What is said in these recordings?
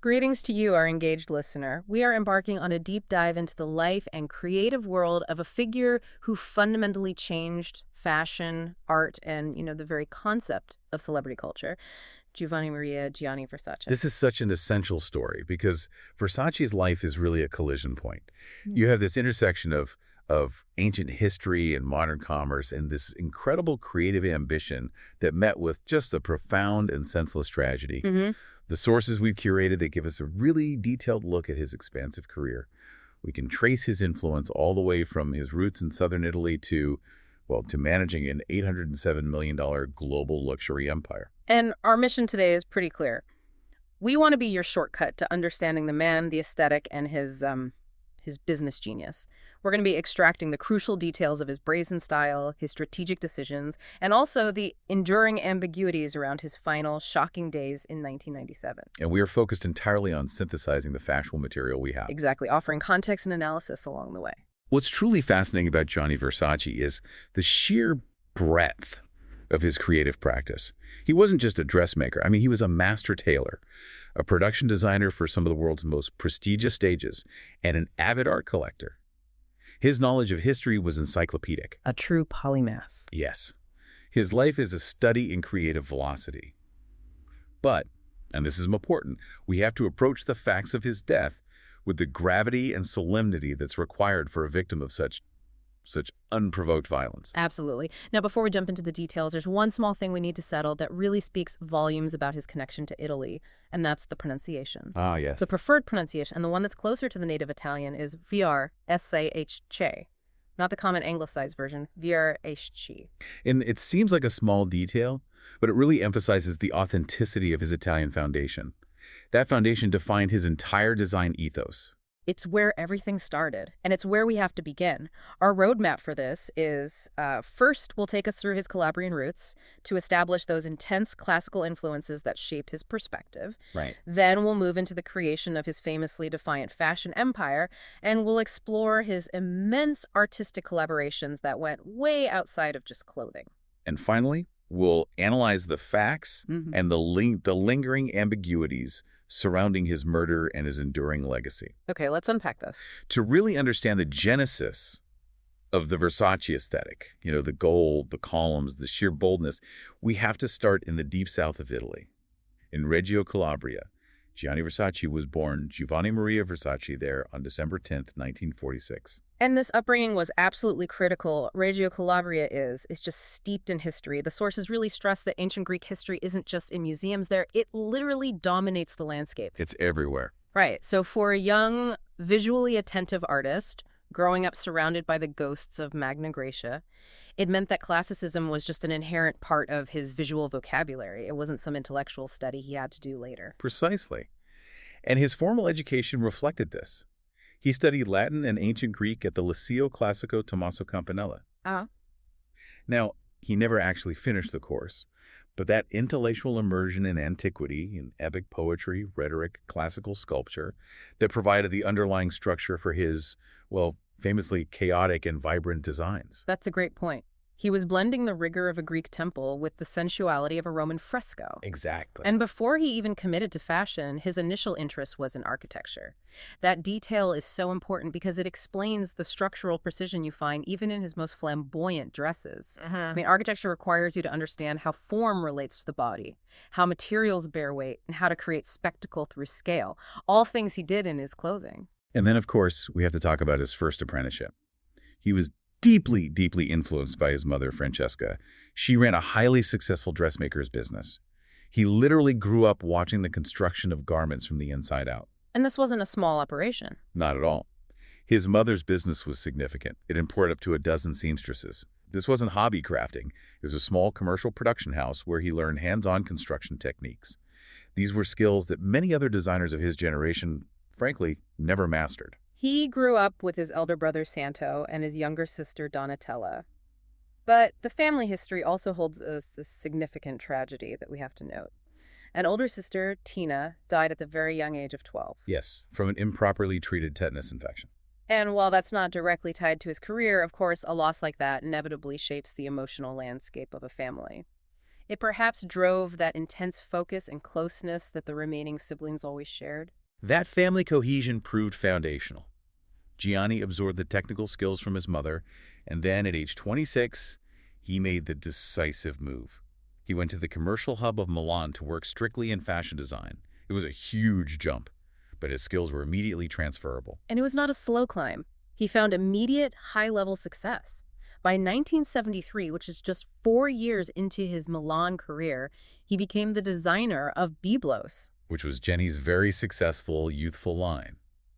Greetings to you, our engaged listener. We are embarking on a deep dive into the life and creative world of a figure who fundamentally changed fashion, art, and, the very concept of celebrity culture, Gianni Versace. This is such an essential story because Versace's life is really a collision point. Hmm. You have this intersection of ancient history and modern commerce and this incredible creative ambition that met with just a profound and senseless tragedy. Mm-hmm. The sources we've curated, they give us a really detailed look at his expansive career. We can trace his influence all the way from his roots in southern Italy to managing an $807 million global luxury empire. And our mission today is pretty clear. We want to be your shortcut to understanding the man, the aesthetic, and his business genius. We're going to be extracting the crucial details of his brazen style, his strategic decisions, and also the enduring ambiguities around his final, shocking days in 1997. And we are focused entirely on synthesizing the factual material we have. Exactly, offering context and analysis along the way. What's truly fascinating about Gianni Versace is the sheer breadth of his creative practice. He wasn't just a dressmaker. I mean, he was a master tailor, a production designer for some of the world's most prestigious stages, and an avid art collector. His knowledge of history was encyclopedic. A true polymath. Yes. His life is a study in creative velocity. But, and this is important, we have to approach the facts of his death with the gravity and solemnity that's required for a victim of such unprovoked violence. Absolutely. Now, before we jump into the details, there's one small thing we need to settle that really speaks volumes about his connection to Italy, and that's the pronunciation. Ah, yes. The preferred pronunciation, and the one that's closer to the native Italian, is Vrsace, not the common anglicized version, Vrsace. And it seems like a small detail, but it really emphasizes the authenticity of his Italian foundation. That foundation defined his entire design ethos. It's where everything started, and it's where we have to begin. Our roadmap for this is, first, will take us through his Calabrian roots to establish those intense classical influences that shaped his perspective. Right. Then we'll move into the creation of his famously defiant fashion empire, and we'll explore his immense artistic collaborations that went way outside of just clothing. And finally, we'll analyze the facts and the lingering ambiguities surrounding his murder and his enduring legacy. Okay, let's unpack this. To really understand the genesis of the Versace aesthetic, the gold, the columns, the sheer boldness, we have to start in the deep south of Italy. In Reggio Calabria, Gianni Versace was born Giovanni Maria Versace there on December 10th, 1946. And this upbringing was absolutely critical. Reggio Calabria is just steeped in history. The sources really stress that ancient Greek history isn't just in museums there. It literally dominates the landscape. It's everywhere. Right. So for a young, visually attentive artist, growing up surrounded by the ghosts of Magna Graecia, it meant that classicism was just an inherent part of his visual vocabulary. It wasn't some intellectual study he had to do later. Precisely. And his formal education reflected this. He studied Latin and ancient Greek at the Liceo Classico Tommaso Campanella. Uh-huh. Now, he never actually finished the course, but that intellectual immersion in antiquity, in epic poetry, rhetoric, classical sculpture, that provided the underlying structure for his, famously chaotic and vibrant designs. That's a great point. He was blending the rigor of a Greek temple with the sensuality of a Roman fresco. Exactly. And before he even committed to fashion, his initial interest was in architecture. That detail is so important because it explains the structural precision you find even in his most flamboyant dresses. I mean, architecture requires you to understand how form relates to the body, how materials bear weight, and how to create spectacle through scale. All things he did in his clothing. And then, of course, we have to talk about his first apprenticeship. He was deeply, deeply influenced by his mother, Francesca. She ran a highly successful dressmaker's business. He literally grew up watching the construction of garments from the inside out. And this wasn't a small operation. Not at all. His mother's business was significant. It employed up to a dozen seamstresses. This wasn't hobby crafting. It was a small commercial production house where he learned hands-on construction techniques. These were skills that many other designers of his generation, frankly, never mastered. He grew up with his elder brother Santo and his younger sister Donatella. But the family history also holds a significant tragedy that we have to note. An older sister, Tina, died at the very young age of 12. Yes, from an improperly treated tetanus infection. And while that's not directly tied to his career, of course, a loss like that inevitably shapes the emotional landscape of a family. It perhaps drove that intense focus and closeness that the remaining siblings always shared. That family cohesion proved foundational. Gianni absorbed the technical skills from his mother, and then at age 26, he made the decisive move. He went to the commercial hub of Milan to work strictly in fashion design. It was a huge jump, but his skills were immediately transferable. And it was not a slow climb. He found immediate, high-level success. By 1973, which is just 4 years into his Milan career, he became the designer of Byblos, Which was Jenny's very successful youthful line.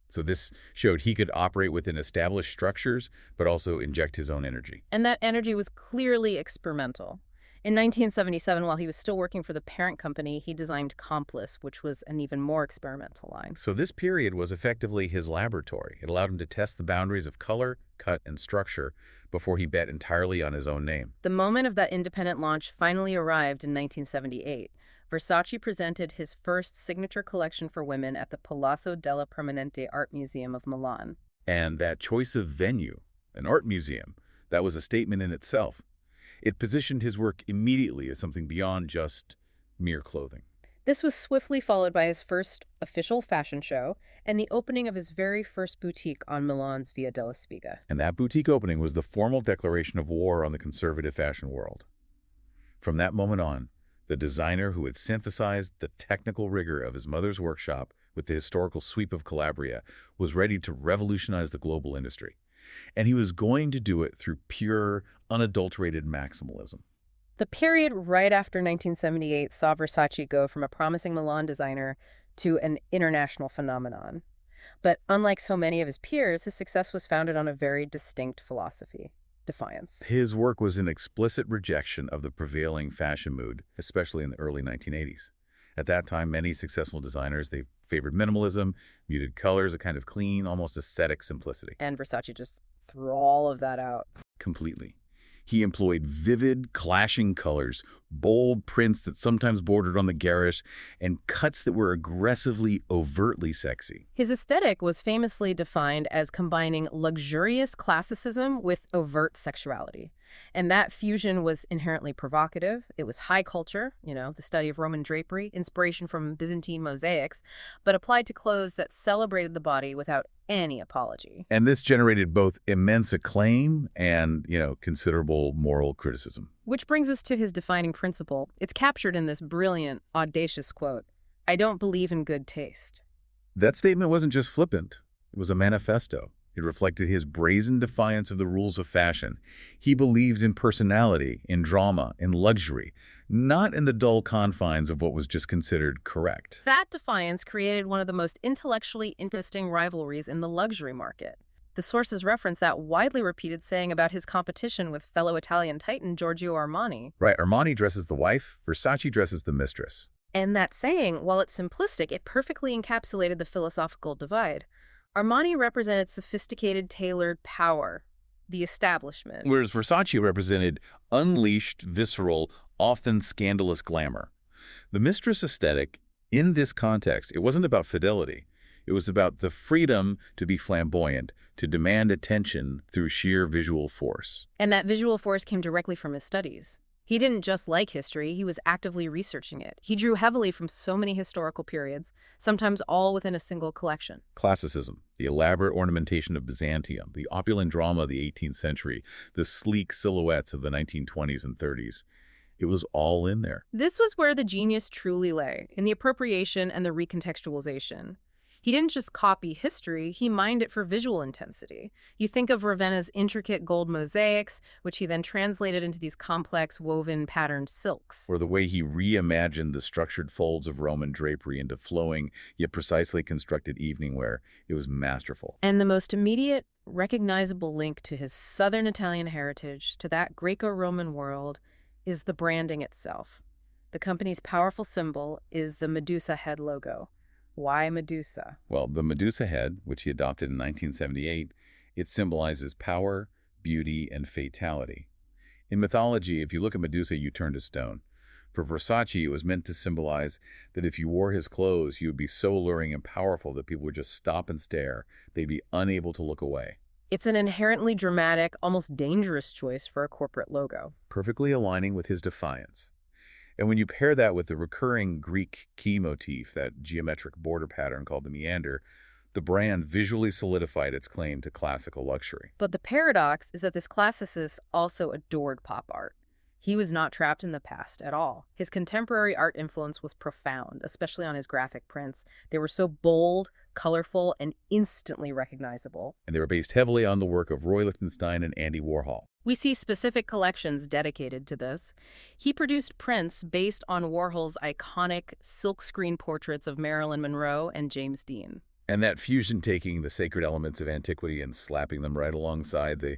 So this showed he could operate within established structures, but also inject his own energy. and that energy was clearly experimental. In 1977, while he was still working for the parent company, he designed Complis, which was an even more experimental line. So this period was effectively his laboratory. It allowed him to test the boundaries of color, cut, and structure before he bet entirely on his own name. The moment of that independent launch finally arrived in 1978. Versace presented his first signature collection for women at the Palazzo della Permanente Art Museum of Milan. And that choice of venue, an art museum, that was a statement in itself. It positioned his work immediately as something beyond just mere clothing. This was swiftly followed by his first official fashion show and the opening of his very first boutique on Milan's Via della Spiga. And that boutique opening was the formal declaration of war on the conservative fashion world. From that moment on, the designer who had synthesized the technical rigor of his mother's workshop with the historical sweep of Calabria was ready to revolutionize the global industry. And he was going to do it through pure, unadulterated maximalism. The period right after 1978 saw Versace go from a promising Milan designer to an international phenomenon. But unlike so many of his peers, his success was founded on a very distinct philosophy: defiance. His work was an explicit rejection of the prevailing fashion mood, especially in the early 1980s. At that time, many successful designers, they favored minimalism, muted colors, a kind of clean, almost aesthetic simplicity. And Versace just threw all of that out. Completely. He employed vivid, clashing colors, bold prints that sometimes bordered on the garish, and cuts that were aggressively, overtly sexy. His aesthetic was famously defined as combining luxurious classicism with overt sexuality. And that fusion was inherently provocative. It was high culture, the study of Roman drapery, inspiration from Byzantine mosaics, but applied to clothes that celebrated the body without any apology. And this generated both immense acclaim and, considerable moral criticism. Which brings us to his defining principle. It's captured in this brilliant, audacious quote: "I don't believe in good taste." That statement wasn't just flippant. It was a manifesto. It reflected his brazen defiance of the rules of fashion. He believed in personality, in drama, in luxury, not in the dull confines of what was just considered correct. That defiance created one of the most intellectually interesting rivalries in the luxury market. The sources reference that widely repeated saying about his competition with fellow Italian titan Giorgio Armani. Right, Armani dresses the wife, Versace dresses the mistress. And that saying, while it's simplistic, it perfectly encapsulated the philosophical divide. Armani represented sophisticated, tailored power, the establishment. Whereas Versace represented unleashed, visceral, often scandalous glamour. The mistress aesthetic, in this context, it wasn't about fidelity. It was about the freedom to be flamboyant, to demand attention through sheer visual force. And that visual force came directly from his studies. He didn't just like history, he was actively researching it. He drew heavily from so many historical periods, sometimes all within a single collection. Classicism, the elaborate ornamentation of Byzantium, the opulent drama of the 18th century, the sleek silhouettes of the 1920s and 30s. It was all in there. This was where the genius truly lay, in the appropriation and the recontextualization. He didn't just copy history, he mined it for visual intensity. You think of Ravenna's intricate gold mosaics, which he then translated into these complex woven patterned silks. Or the way he reimagined the structured folds of Roman drapery into flowing, yet precisely constructed evening wear. It was masterful. And the most immediate, recognizable link to his Southern Italian heritage, to that Greco-Roman world, is the branding itself. The company's powerful symbol is the Medusa head logo. Why Medusa? Well, the Medusa head, which he adopted in 1978, it symbolizes power, beauty, and fatality. In mythology, if you look at Medusa, you turn to stone. For Versace, it was meant to symbolize that if you wore his clothes, you would be so alluring and powerful that people would just stop and stare. They'd be unable to look away. It's an inherently dramatic, almost dangerous choice for a corporate logo. Perfectly aligning with his defiance. And when you pair that with the recurring Greek key motif, that geometric border pattern called the meander, the brand visually solidified its claim to classical luxury. But the paradox is that this classicist also adored pop art. He was not trapped in the past at all. His contemporary art influence was profound, especially on his graphic prints. They were so bold, colorful, and instantly recognizable. And they were based heavily on the work of Roy Lichtenstein and Andy Warhol. We see specific collections dedicated to this. He produced prints based on Warhol's iconic silkscreen portraits of Marilyn Monroe and James Dean. And that fusion, taking the sacred elements of antiquity and slapping them right alongside the,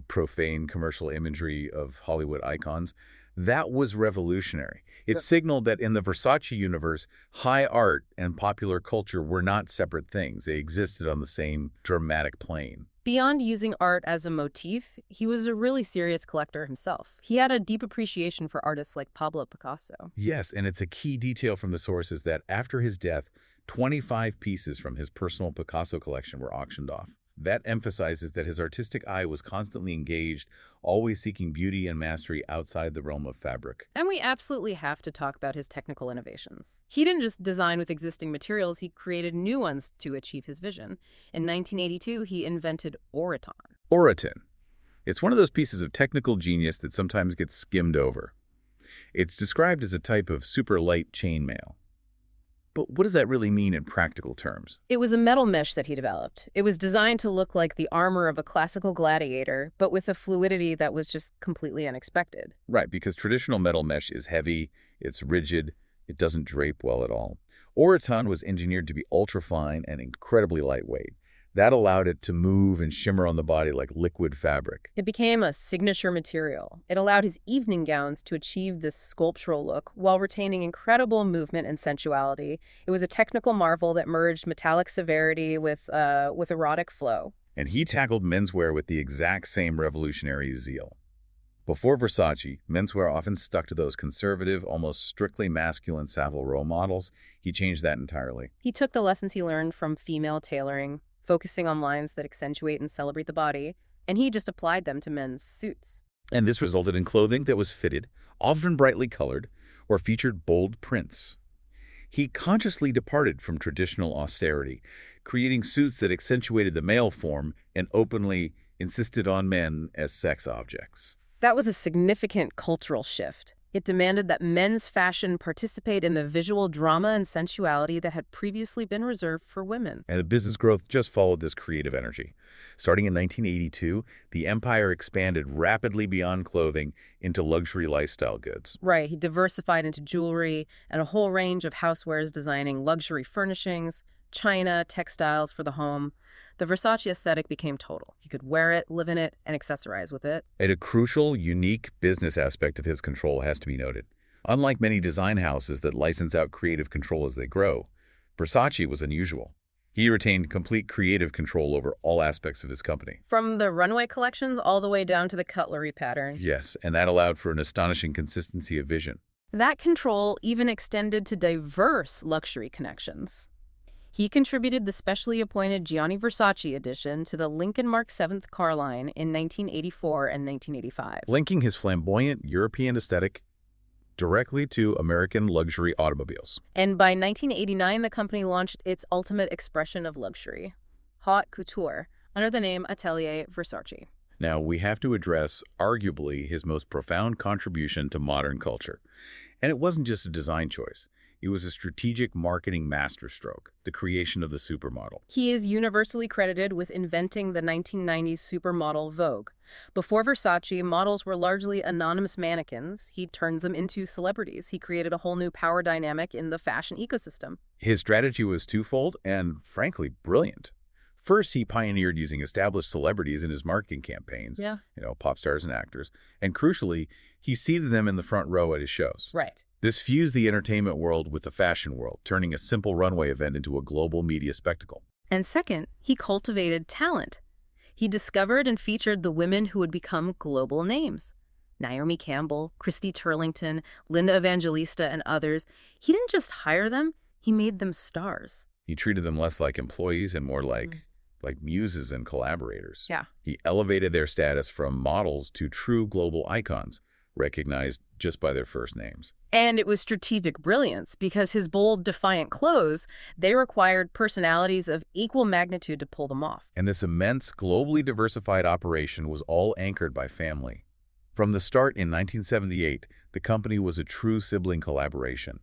profane commercial imagery of Hollywood icons, that was revolutionary. It signaled that in the Versace universe, high art and popular culture were not separate things. They existed on the same dramatic plane. Beyond using art as a motif, he was a really serious collector himself. He had a deep appreciation for artists like Pablo Picasso. Yes, and it's a key detail from the sources that after his death, 25 pieces from his personal Picasso collection were auctioned off. That emphasizes that his artistic eye was constantly engaged, always seeking beauty and mastery outside the realm of fabric. And we absolutely have to talk about his technical innovations. He didn't just design with existing materials, he created new ones to achieve his vision. In 1982, he invented Oroton. Oroton. It's one of those pieces of technical genius that sometimes gets skimmed over. It's described as a type of super light chainmail. But what does that really mean in practical terms? It was a metal mesh that he developed. It was designed to look like the armor of a classical gladiator, but with a fluidity that was just completely unexpected. Right, because traditional metal mesh is heavy, it's rigid, it doesn't drape well at all. Oroton was engineered to be ultra-fine and incredibly lightweight. That allowed it to move and shimmer on the body like liquid fabric. It became a signature material. It allowed his evening gowns to achieve this sculptural look while retaining incredible movement and sensuality. It was a technical marvel that merged metallic severity with erotic flow. And he tackled menswear with the exact same revolutionary zeal. Before Versace, menswear often stuck to those conservative, almost strictly masculine Savile Row models. He changed that entirely. He took the lessons he learned from female tailoring, focusing on lines that accentuate and celebrate the body, and he just applied them to men's suits. And this resulted in clothing that was fitted, often brightly colored, or featured bold prints. He consciously departed from traditional austerity, creating suits that accentuated the male form and openly insisted on men as sex objects. That was a significant cultural shift. It demanded that men's fashion participate in the visual drama and sensuality that had previously been reserved for women. And the business growth just followed this creative energy. Starting in 1982, the empire expanded rapidly beyond clothing into luxury lifestyle goods. Right, he diversified into jewelry and a whole range of housewares, designing luxury furnishings, china, textiles for the home. The Versace aesthetic became total. You could wear it, live in it, and accessorize with it. And a crucial, unique business aspect of his control has to be noted. Unlike many design houses that license out creative control as they grow, Versace was unusual. He retained complete creative control over all aspects of his company. From the runway collections all the way down to the cutlery pattern. Yes, and that allowed for an astonishing consistency of vision. That control even extended to diverse luxury connections. He contributed the specially appointed Gianni Versace edition to the Lincoln Mark VII car line in 1984 and 1985. Linking his flamboyant European aesthetic directly to American luxury automobiles. And by 1989, the company launched its ultimate expression of luxury, haute couture, under the name Atelier Versace. Now, we have to address, arguably, his most profound contribution to modern culture. And it wasn't just a design choice. It was a strategic marketing masterstroke, the creation of the supermodel. He is universally credited with inventing the 1990s supermodel Vogue. Before Versace, models were largely anonymous mannequins. He turned them into celebrities. He created a whole new power dynamic in the fashion ecosystem. His strategy was twofold and, frankly, brilliant. First, he pioneered using established celebrities in his marketing campaigns, pop stars and actors. And crucially, he seated them in the front row at his shows. Right. This fused the entertainment world with the fashion world, turning a simple runway event into a global media spectacle. And second, he cultivated talent. He discovered and featured the women who would become global names. Naomi Campbell, Christy Turlington, Linda Evangelista, and others. He didn't just hire them, he made them stars. He treated them less like employees and more like muses and collaborators. Yeah. He elevated their status from models to true global icons, recognized just by their first names. And it was strategic brilliance because his bold, defiant clothes, they required personalities of equal magnitude to pull them off. And this immense, globally diversified operation was all anchored by family. From the start in 1978, the company was a true sibling collaboration.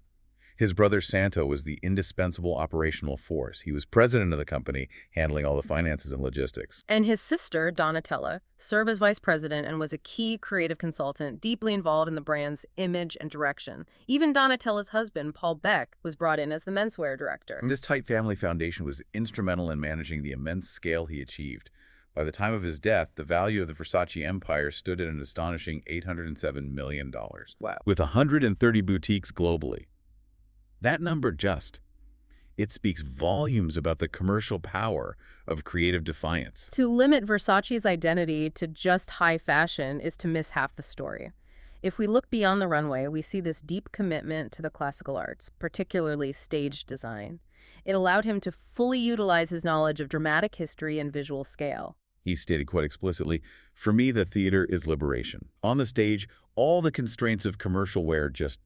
His brother Santo was the indispensable operational force. He was president of the company, handling all the finances and logistics. And his sister, Donatella, served as vice president and was a key creative consultant, deeply involved in the brand's image and direction. Even Donatella's husband, Paul Beck, was brought in as the menswear director. This tight family foundation was instrumental in managing the immense scale he achieved. By the time of his death, the value of the Versace empire stood at an astonishing $807 million. Wow. With 130 boutiques globally. That number it speaks volumes about the commercial power of creative defiance. To limit Versace's identity to just high fashion is to miss half the story. If we look beyond the runway, we see this deep commitment to the classical arts, particularly stage design. It allowed him to fully utilize his knowledge of dramatic history and visual scale. He stated quite explicitly, "For me, the theater is liberation. On the stage, all the constraints of commercial wear just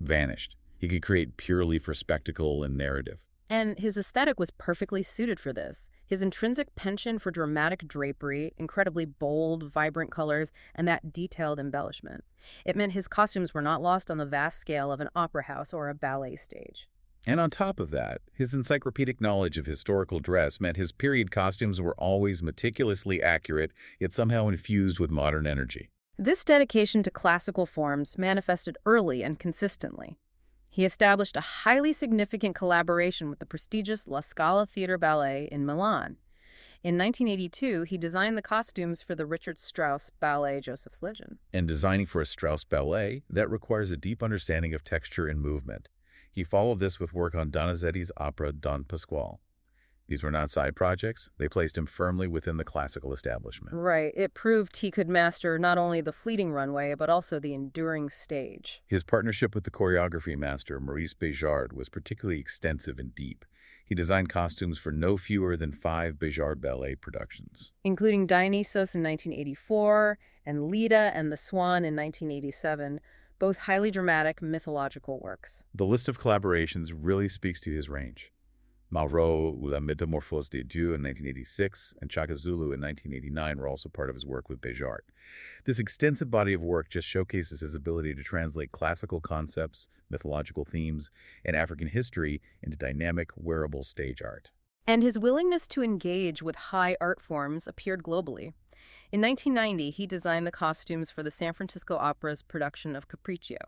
vanished. He could create purely for spectacle and narrative." And his aesthetic was perfectly suited for this. His intrinsic penchant for dramatic drapery, incredibly bold, vibrant colors, and that detailed embellishment. It meant his costumes were not lost on the vast scale of an opera house or a ballet stage. And on top of that, his encyclopedic knowledge of historical dress meant his period costumes were always meticulously accurate, yet somehow infused with modern energy. This dedication to classical forms manifested early and consistently. He established a highly significant collaboration with the prestigious La Scala Theatre Ballet in Milan. In 1982, he designed the costumes for the Richard Strauss ballet Joseph's Legend. And designing for a Strauss ballet, that requires a deep understanding of texture and movement. He followed this with work on Donizetti's opera Don Pasquale. These were not side projects. They placed him firmly within the classical establishment. Right. It proved he could master not only the fleeting runway, but also the enduring stage. His partnership with the choreography master, Maurice Béjart, was particularly extensive and deep. He designed costumes for no fewer than 5 Béjart ballet productions, including Dionysos in 1984 and Leda and the Swan in 1987, both highly dramatic mythological works. The list of collaborations really speaks to his range. Malraux ou La Métamorphose des Dieux in 1986 and Chaka Zulu in 1989 were also part of his work with Béjart. This extensive body of work just showcases his ability to translate classical concepts, mythological themes, and African history into dynamic, wearable stage art. And his willingness to engage with high art forms appeared globally. In 1990, he designed the costumes for the San Francisco Opera's production of Capriccio.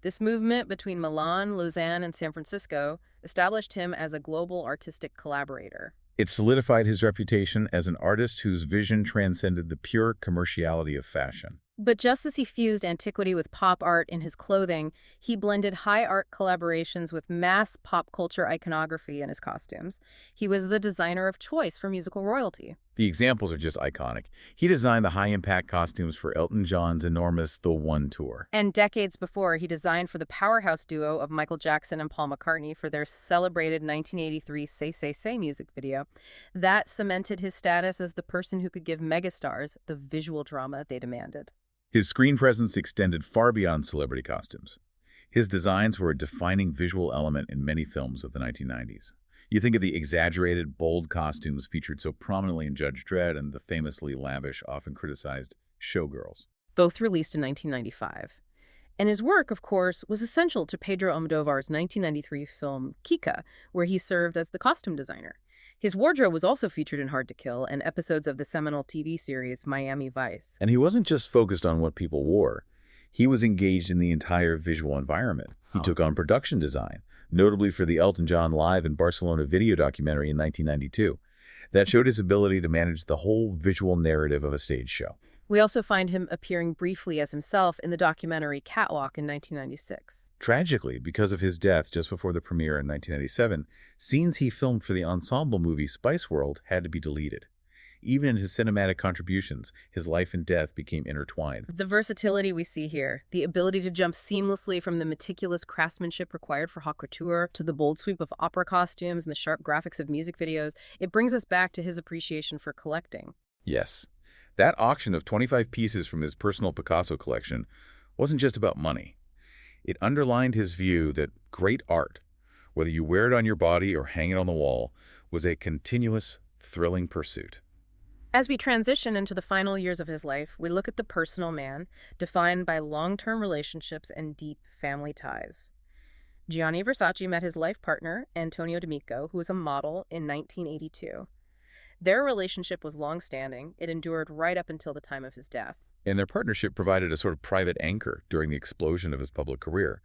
This movement between Milan, Lausanne, and San Francisco established him as a global artistic collaborator. It solidified his reputation as an artist whose vision transcended the pure commerciality of fashion. But just as he fused antiquity with pop art in his clothing, he blended high art collaborations with mass pop culture iconography in his costumes. He was the designer of choice for musical royalty. The examples are just iconic. He designed the high-impact costumes for Elton John's enormous The One tour. And decades before, he designed for the powerhouse duo of Michael Jackson and Paul McCartney for their celebrated 1983 Say Say Say music video. That cemented his status as the person who could give megastars the visual drama they demanded. His screen presence extended far beyond celebrity costumes. His designs were a defining visual element in many films of the 1990s. You think of the exaggerated, bold costumes featured so prominently in Judge Dredd and the famously lavish, often criticized Showgirls. Both released in 1995. And his work, of course, was essential to Pedro Almodóvar's 1993 film Kika, where he served as the costume designer. His wardrobe was also featured in Hard to Kill and episodes of the seminal TV series Miami Vice. And he wasn't just focused on what people wore. He was engaged in the entire visual environment. He took on production design, notably for the Elton John Live in Barcelona video documentary in 1992. That showed his ability to manage the whole visual narrative of a stage show. We also find him appearing briefly as himself in the documentary Catwalk in 1996. Tragically, because of his death just before the premiere in 1997, scenes he filmed for the ensemble movie Spice World had to be deleted. Even in his cinematic contributions, his life and death became intertwined. The versatility we see here, the ability to jump seamlessly from the meticulous craftsmanship required for haute couture to the bold sweep of opera costumes and the sharp graphics of music videos, it brings us back to his appreciation for collecting. Yes. That auction of 25 pieces from his personal Picasso collection wasn't just about money. It underlined his view that great art, whether you wear it on your body or hang it on the wall, was a continuous, thrilling pursuit. As we transition into the final years of his life, we look at the personal man, defined by long-term relationships and deep family ties. Gianni Versace met his life partner, Antonio D'Amico, who was a model, in 1982. Their relationship was long-standing. It endured right up until the time of his death. And their partnership provided a sort of private anchor during the explosion of his public career.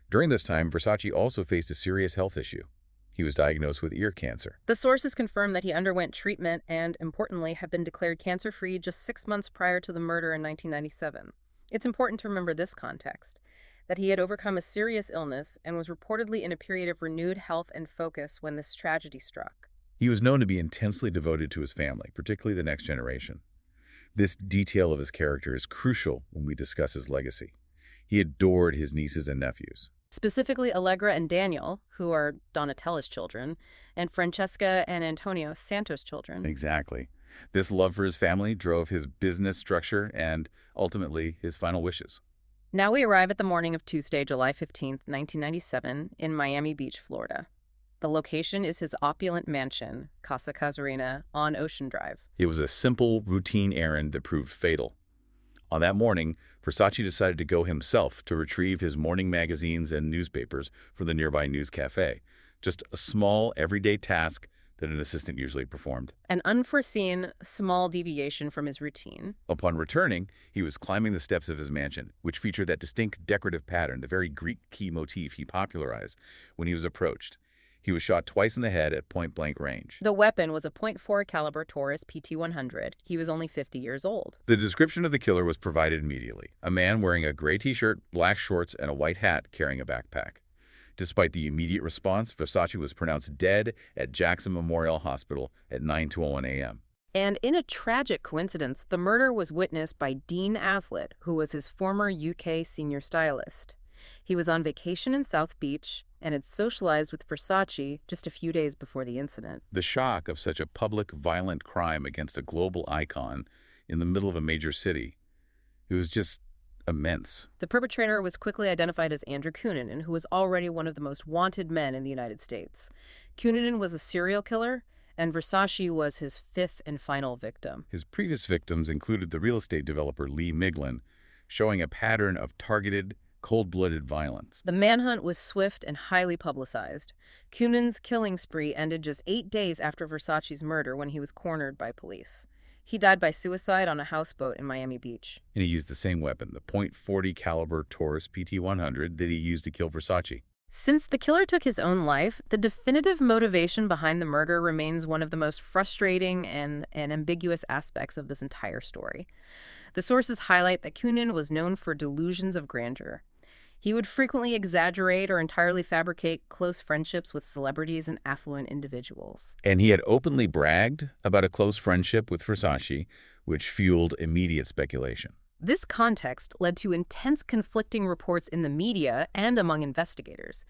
During this time, Versace also faced a serious health issue. He was diagnosed with ear cancer. The sources confirm that he underwent treatment and, importantly, had been declared cancer-free just 6 months prior to the murder in 1997. It's important to remember this context, that he had overcome a serious illness and was reportedly in a period of renewed health and focus when this tragedy struck. He was known to be intensely devoted to his family, particularly the next generation. This detail of his character is crucial when we discuss his legacy. He adored his nieces and nephews. Specifically Allegra and Daniel, who are Donatella's children, and Francesca and Antonio, Santos' children. Exactly. This love for his family drove his business structure and, ultimately, his final wishes. Now we arrive at the morning of Tuesday, July 15th, 1997, in Miami Beach, Florida. The location is his opulent mansion, Casa Casuarina, on Ocean Drive. It was a simple, routine errand that proved fatal. On that morning, Versace decided to go himself to retrieve his morning magazines and newspapers from the nearby news cafe. Just a small, everyday task that an assistant usually performed. An unforeseen, small deviation from his routine. Upon returning, he was climbing the steps of his mansion, which featured that distinct decorative pattern, the very Greek key motif he popularized, when he was approached. He was shot twice in the head at point-blank range. The weapon was a .4 caliber Taurus PT-100. He was only 50 years old. The description of the killer was provided immediately. A man wearing a gray t-shirt, black shorts, and a white hat carrying a backpack. Despite the immediate response, Versace was pronounced dead at Jackson Memorial Hospital at 9:01 a.m. And in a tragic coincidence, the murder was witnessed by Dean Aslett, who was his former UK senior stylist. He was on vacation in South Beach and had socialized with Versace just a few days before the incident. The shock of such a public, violent crime against a global icon in the middle of a major city, it was just immense. The perpetrator was quickly identified as Andrew Cunanan, who was already one of the most wanted men in the United States. Cunanan was a serial killer, and Versace was his fifth and final victim. His previous victims included the real estate developer Lee Miglin, showing a pattern of targeted, cold-blooded violence. The manhunt was swift and highly publicized. Cunan's killing spree ended just 8 days after Versace's murder when he was cornered by police. He died by suicide on a houseboat in Miami Beach. And he used the same weapon, the .40 caliber Taurus PT-100 that he used to kill Versace. Since the killer took his own life, the definitive motivation behind the murder remains one of the most frustrating and ambiguous aspects of this entire story. The sources highlight that Cunanan was known for delusions of grandeur. He would frequently exaggerate or entirely fabricate close friendships with celebrities and affluent individuals. And he had openly bragged about a close friendship with Versace, which fueled immediate speculation. This context led to intense conflicting reports in the media and among investigators.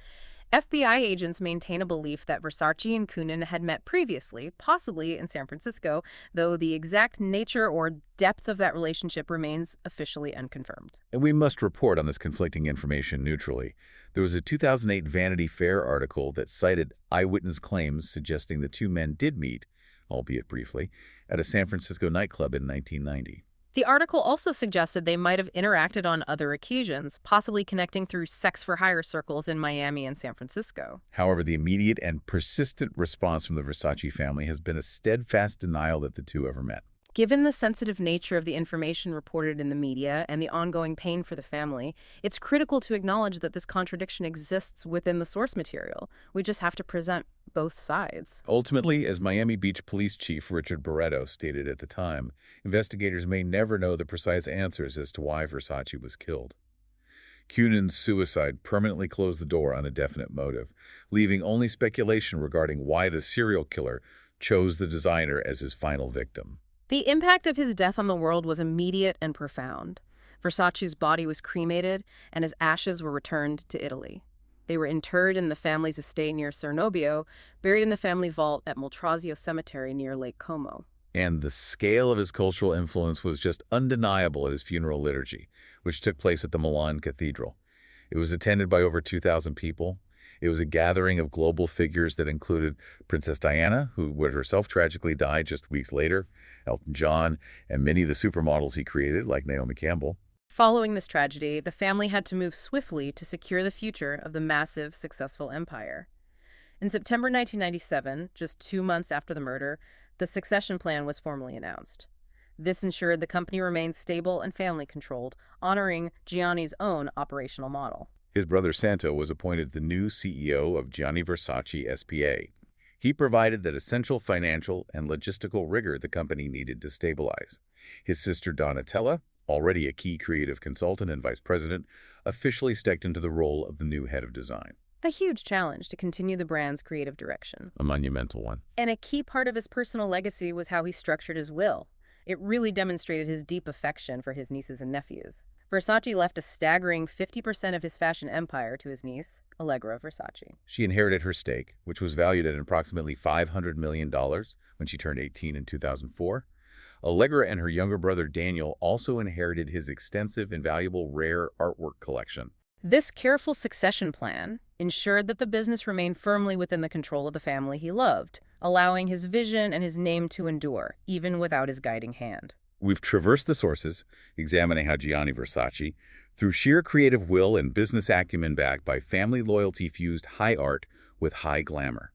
FBI agents maintain a belief that Versace and Cunanan had met previously, possibly in San Francisco, though the exact nature or depth of that relationship remains officially unconfirmed. And we must report on this conflicting information neutrally. There was a 2008 Vanity Fair article that cited eyewitness claims suggesting the two men did meet, albeit briefly, at a San Francisco nightclub in 1990. The article also suggested they might have interacted on other occasions, possibly connecting through sex-for-hire circles in Miami and San Francisco. However, the immediate and persistent response from the Versace family has been a steadfast denial that the two ever met. Given the sensitive nature of the information reported in the media and the ongoing pain for the family, it's critical to acknowledge that this contradiction exists within the source material. We just have to present both sides. Ultimately, as Miami Beach Police Chief Richard Barretto stated at the time, investigators may never know the precise answers as to why Versace was killed. Cunan's suicide permanently closed the door on a definite motive, leaving only speculation regarding why the serial killer chose the designer as his final victim. The impact of his death on the world was immediate and profound. Versace's body was cremated, and his ashes were returned to Italy. They were interred in the family's estate near Cernobbio, buried in the family vault at Moltrasio Cemetery near Lake Como. And the scale of his cultural influence was just undeniable at his funeral liturgy, which took place at the Milan Cathedral. It was attended by over 2,000 people. It was a gathering of global figures that included Princess Diana, who would herself tragically die just weeks later, Elton John, and many of the supermodels he created, like Naomi Campbell. Following this tragedy, the family had to move swiftly to secure the future of the massive, successful empire. In September 1997, just 2 months after the murder, the succession plan was formally announced. This ensured the company remained stable and family-controlled, honoring Gianni's own operational model. His brother Santo was appointed the new CEO of Gianni Versace S.p.A. He provided that essential financial and logistical rigor the company needed to stabilize. His sister Donatella, already a key creative consultant and vice president, officially stepped into the role of the new head of design. A huge challenge to continue the brand's creative direction. A monumental one. And a key part of his personal legacy was how he structured his will. It really demonstrated his deep affection for his nieces and nephews. Versace left a staggering 50% of his fashion empire to his niece, Allegra Versace. She inherited her stake, which was valued at approximately $500 million when she turned 18 in 2004. Allegra and her younger brother Daniel also inherited his extensive and valuable rare artwork collection. This careful succession plan ensured that the business remained firmly within the control of the family he loved, allowing his vision and his name to endure, even without his guiding hand. We've traversed the sources, examining how Gianni Versace, through sheer creative will and business acumen backed by family loyalty, fused high art with high glamour.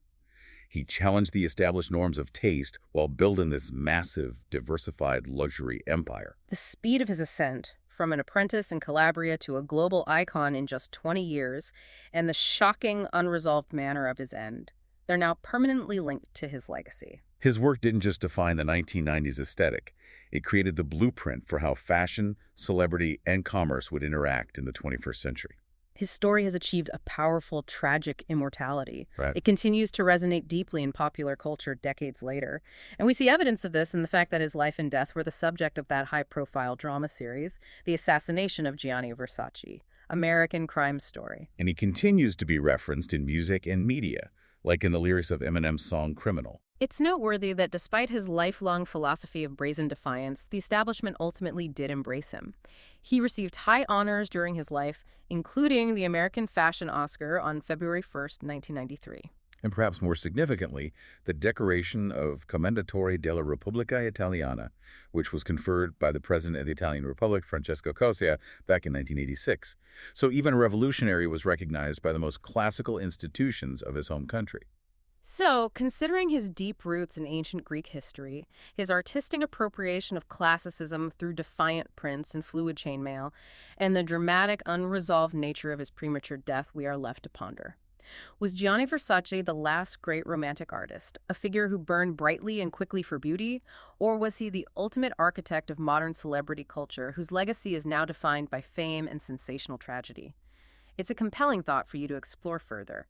He challenged the established norms of taste while building this massive, diversified luxury empire. The speed of his ascent, from an apprentice in Calabria to a global icon in just 20 years, and the shocking, unresolved manner of his end, they're now permanently linked to his legacy. His work didn't just define the 1990s aesthetic. It created the blueprint for how fashion, celebrity, and commerce would interact in the 21st century. His story has achieved a powerful, tragic immortality. Right. It continues to resonate deeply in popular culture decades later. And we see evidence of this in the fact that his life and death were the subject of that high-profile drama series, The Assassination of Gianni Versace, American Crime Story. And he continues to be referenced in music and media, like in the lyrics of Eminem's song Criminal. It's noteworthy that despite his lifelong philosophy of brazen defiance, the establishment ultimately did embrace him. He received high honors during his life, including the American Fashion Oscar on February 1st, 1993. And perhaps more significantly, the decoration of Commendatore della Repubblica Italiana, which was conferred by the President of the Italian Republic, Francesco Cosia, back in 1986. So even a revolutionary was recognized by the most classical institutions of his home country. So, considering his deep roots in ancient Greek history, his artistic appropriation of classicism through defiant prints and fluid chainmail, and the dramatic, unresolved nature of his premature death, we are left to ponder. Was Gianni Versace the last great romantic artist, a figure who burned brightly and quickly for beauty, or was he the ultimate architect of modern celebrity culture whose legacy is now defined by fame and sensational tragedy? It's a compelling thought for you to explore further.